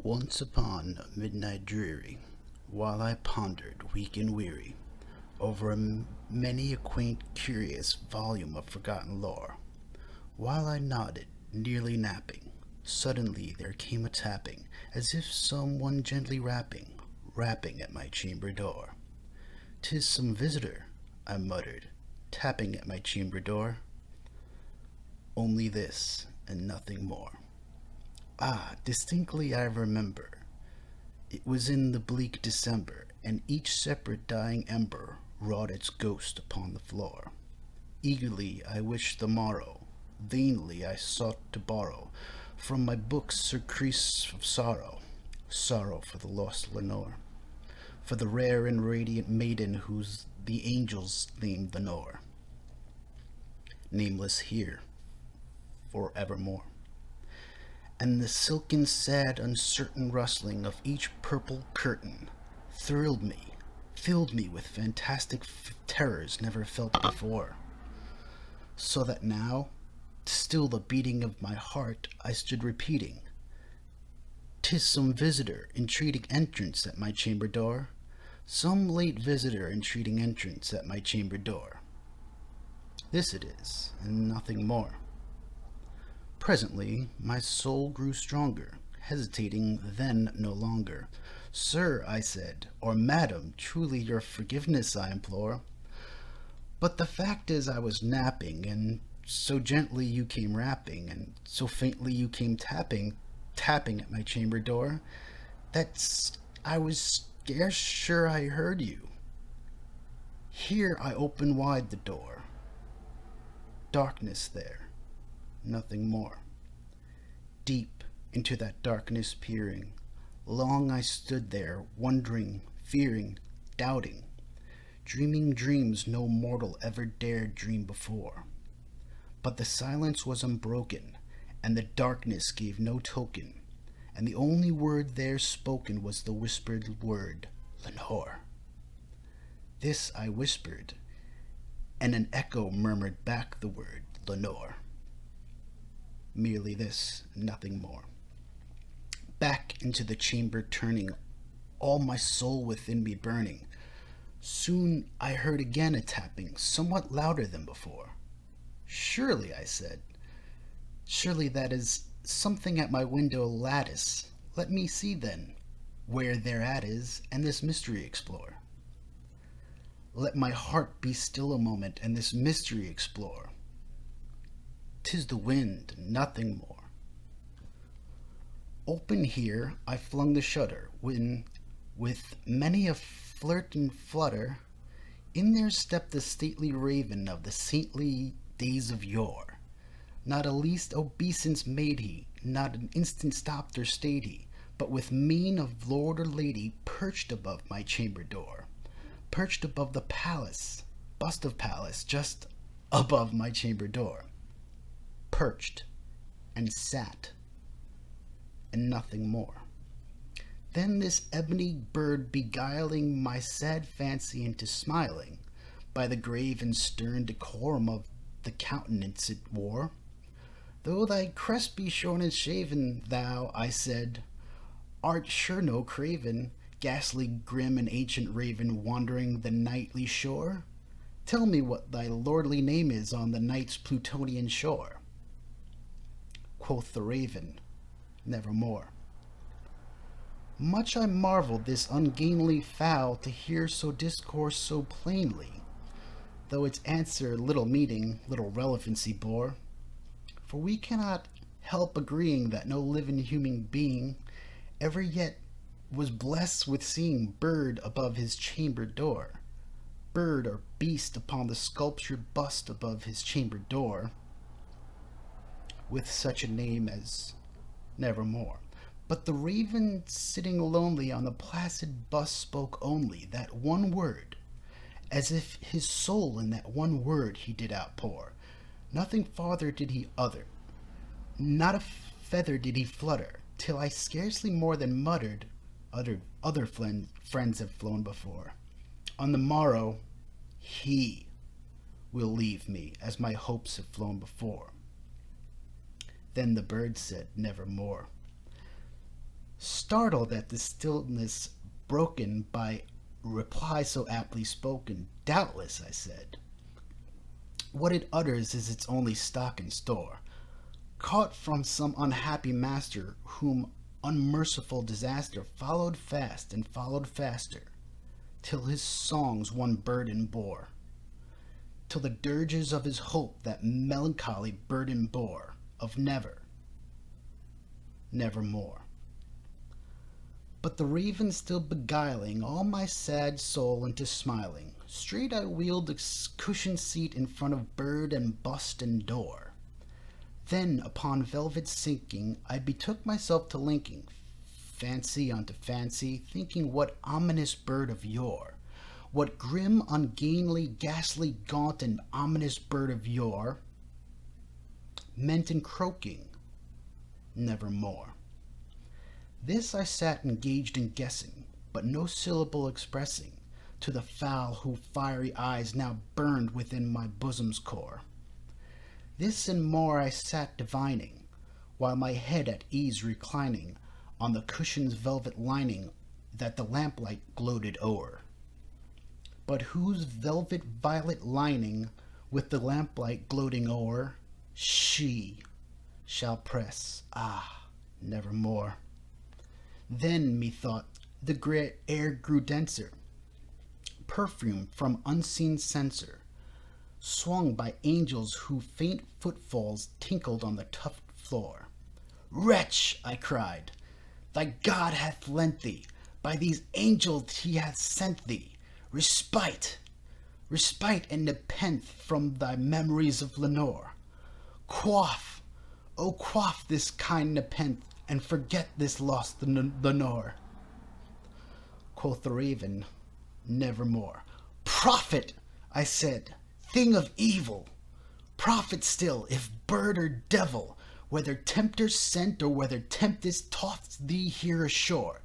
Once upon a midnight dreary, while I pondered, weak and weary, over many a quaint, curious volume of forgotten lore, while I nodded, nearly napping, suddenly there came a tapping, as if some one gently rapping at my chamber door. "'Tis some visitor," I muttered, tapping at my chamber door. Only this, and nothing more. Ah, distinctly I remember. It was in the bleak December, and each separate dying ember wrought its ghost upon the floor. Eagerly I wished the morrow, vainly I sought to borrow from my books surcease of sorrow for the lost Lenore, for the rare and radiant maiden whose the angels named Lenore, nameless here for evermore. And the silken, sad, uncertain rustling of each purple curtain thrilled me, filled me with fantastic terrors never felt before. So that now, to still the beating of my heart, I stood repeating, "'Tis some visitor entreating entrance at my chamber door, some late visitor entreating entrance at my chamber door." This it is, and nothing more. Presently my soul grew stronger, hesitating then no longer. "Sir," I said, "or madam, truly your forgiveness I implore. But the fact is I was napping, and so gently you came rapping, and so faintly you came tapping at my chamber door, that I was scarce sure I heard you. Here I opened wide the door. Darkness there, nothing more. Deep into that darkness peering, long I stood there, wondering, fearing, doubting, dreaming dreams no mortal ever dared dream before. But the silence was unbroken, and the darkness gave no token, and the only word there spoken was the whispered word, "Lenore." This I whispered, and an echo murmured back the word, "Lenore." Merely this, nothing more. Back into the chamber turning, all my soul within me burning. Soon I heard again a tapping, somewhat louder than before. "Surely," I said, "surely that is something at my window lattice. Let me see, then, where thereat is, and this mystery explore. Let my heart be still a moment, and this mystery explore. 'Tis the wind, nothing more." Open here I flung the shutter, when, with many a flirt and flutter, in there stepped the stately raven of the saintly days of yore. Not a least obeisance made he, not an instant stopped or stayed he, but with mien of lord or lady perched above my chamber door, perched above the palace, bust of Pallas, just above my chamber door. Perched, and sat, and nothing more. Then this ebony bird beguiling my sad fancy into smiling, by the grave and stern decorum of the countenance it wore. "Though thy crest be shorn and shaven, thou," I said, "art sure no craven, ghastly, grim, and ancient raven wandering the nightly shore? Tell me what thy lordly name is on the night's Plutonian shore." Quoth the raven, "Nevermore." Much I marveled this ungainly fowl to hear so discourse so plainly, though its answer little meaning, little relevancy bore. For we cannot help agreeing that no living human being ever yet was blessed with seeing bird above his chamber door, bird or beast upon the sculptured bust above his chamber door, with such a name as Nevermore. But the raven sitting lonely on the placid bust spoke only that one word, as if his soul in that one word he did outpour. Nothing farther did he utter, not a feather did he flutter, till I scarcely more than muttered, other friends have flown before. On the morrow he will leave me, as my hopes have flown before. Then the bird said, "Nevermore." Startled at the stillness broken by reply so aptly spoken, "Doubtless," I said. "What it utters is its only stock and store, caught from some unhappy master whom unmerciful disaster followed fast and followed faster, till his songs one burden bore, till the dirges of his hope that melancholy burden bore, of never, nevermore." But the raven still beguiling all my sad soul into smiling, straight I wheeled a cushioned seat in front of bird and bust and door. Then upon velvet sinking, I betook myself to linking fancy unto fancy, thinking what ominous bird of yore, what grim, ungainly, ghastly, gaunt, and ominous bird of yore meant in croaking nevermore. This I sat engaged in guessing, but no syllable expressing to the fowl whose fiery eyes now burned within my bosom's core. This and more I sat divining, while my head at ease reclining on the cushion's velvet lining that the lamplight gloated o'er, but whose velvet violet lining with the lamplight gloating o'er she shall press, nevermore. Then, methought, the great air grew denser, perfume from unseen censer, swung by angels whose faint footfalls tinkled on the tufted floor. "Wretch," I cried, "thy God hath lent thee, by these angels he hath sent thee, respite, respite and nepenthe from thy memories of Lenore. Quaff, oh quaff this kind nepenthe, and forget this lost Lenore." Quoth the raven, "Nevermore." "Prophet," I said, "thing of evil, prophet still, if bird or devil, whether tempter sent or whether tempest tossed thee here ashore,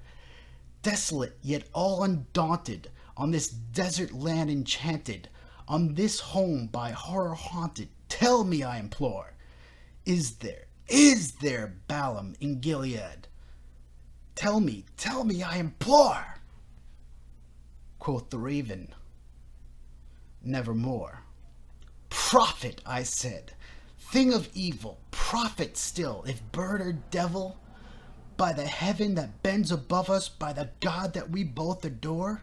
desolate yet all undaunted, on this desert land enchanted, on this home by horror haunted, tell me, I implore, is there Balaam in Gilead? Tell me, I implore." Quoth the raven, "Nevermore." "Prophet," I said, "thing of evil, prophet still, if bird or devil, by the heaven that bends above us, by the God that we both adore,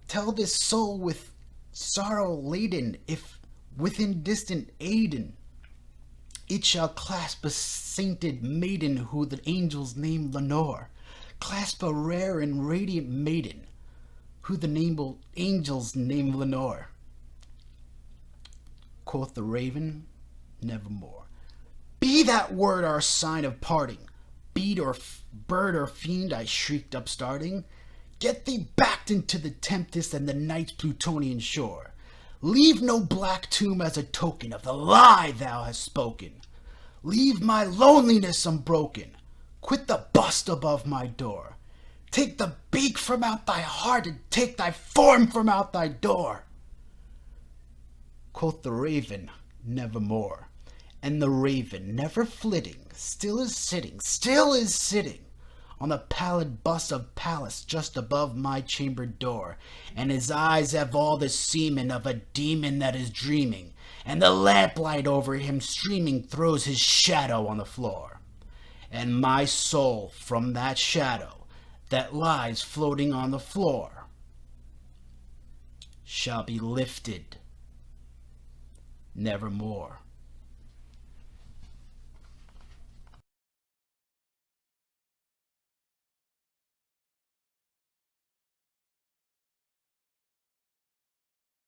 tell this soul with sorrow laden, if within distant Aden it shall clasp a sainted maiden who the angels name Lenore, clasp a rare and radiant maiden who the angels name Lenore." Quoth the raven, "Nevermore." "Be that word our sign of parting, bead or bird or fiend," I shrieked upstarting, "get thee back into the tempest and the night's Plutonian shore. Leave no black tomb as a token of the lie thou hast spoken. Leave my loneliness unbroken. Quit the bust above my door. Take the beak from out thy heart, and take thy form from out thy door." Quoth the raven, "Nevermore." And the raven, never flitting, still is sitting on the pallid bust of Pallas just above my chamber door, and his eyes have all the seeming of a demon that is dreaming, and the lamplight over him streaming throws his shadow on the floor, and my soul from that shadow that lies floating on the floor shall be lifted nevermore.